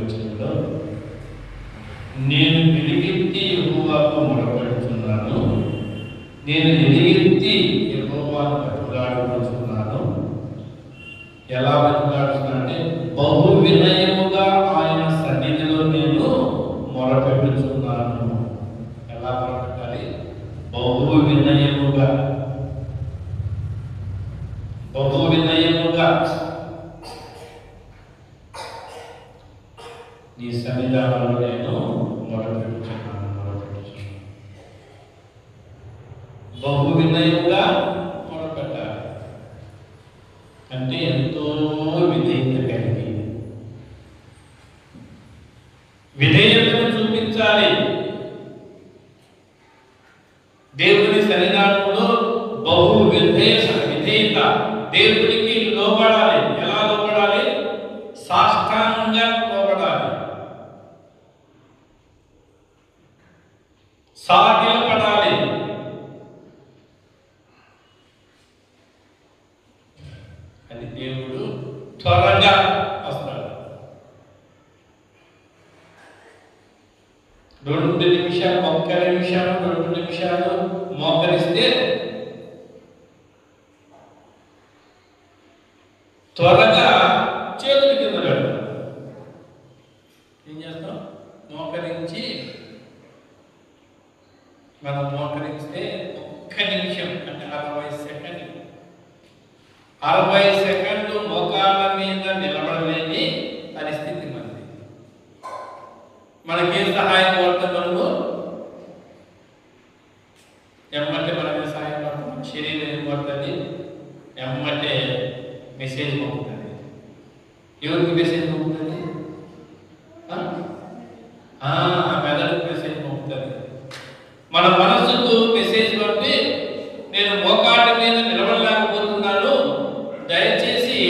వచనంలో, నేను వెలుగెత్తి యెహోవాకు మొరపెడుతున్నాను, నేను ఎలుగెత్తి యెహోవాను బతిమలాడుతున్నాను. ఎలా బతిమలాడుతున్నానంటే బహు వినయముగా ఆయన సన్నిధిలో నేను మొరపెట్టుచున్నాను. ఎలా మొరపెట్టాలి? బహు వినయముగా, బహు వినయముగా నీ సన్నిధానంలో నేను మొరపెట్టుచున్నాను. బహు వినయముగా మొరపెట్టాలి అంటే ఎంతో విధేయత కలిగి విధేయతను చూపించాలి. దేవుని సన్నిధానంలో బహు విధేయత, దేవునికి లోబడాలి. ఎలా లోబడాలి? సాష్టాంగంగా లోబడాలి, సాగిలపడాలి. అది దేవుడు త్వరగా వస్తాడు. 2 నిమిషాలు, 1 నిమిషం, 2 నిమిషాలు మోకరిస్తే త్వరగా చేతుల కింద పెడతాం. ఏం చేస్తాం? మోకరించి, మనం మోకరిస్తే 1 నిమిషం అంటే 60 సెకండ్లు, 60 సెకండ్లు మోకాళ్ళ మీద నిలబడలేని పరిస్థితి మనది. మనకేం సహాయం కోరుతాం? మనము ఎమ్మటే మనమే సహాయం కోరుతాం. శరీరం ఏం కోరుతుంది? ఎమ్మటే మెసేజ్ పంపుతుంది. ఎవరికి మెసేజ్ పంపుతుంది? మెదడుకు మెసేజ్ పంపుతుంది. మన మనసుకు మెసేజ్ పంపి, నేను మోకాళ్ళ మీద నిలబడలేకపోతున్నాను, దయచేసి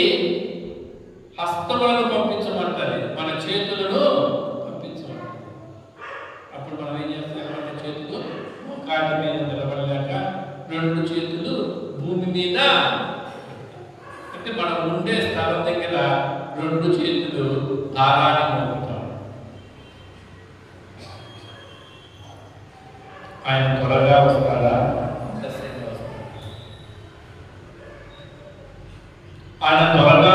హస్తములను పంపించమంటుంది, మన చేతులను పంపించమంటుంది. అప్పుడు మనం ఏం చేస్తాం? మన చేతులు మోకాళ్ళ మీద నిలబడలేక 2 చేతులు భూమి మీద, అంటే మనం ఉండే స్థలం దగ్గర 2 చేతులు భారాన్ని మోపుతాం. ఆయన త్వరగా వస్తాడా? ఆయన త్వరగా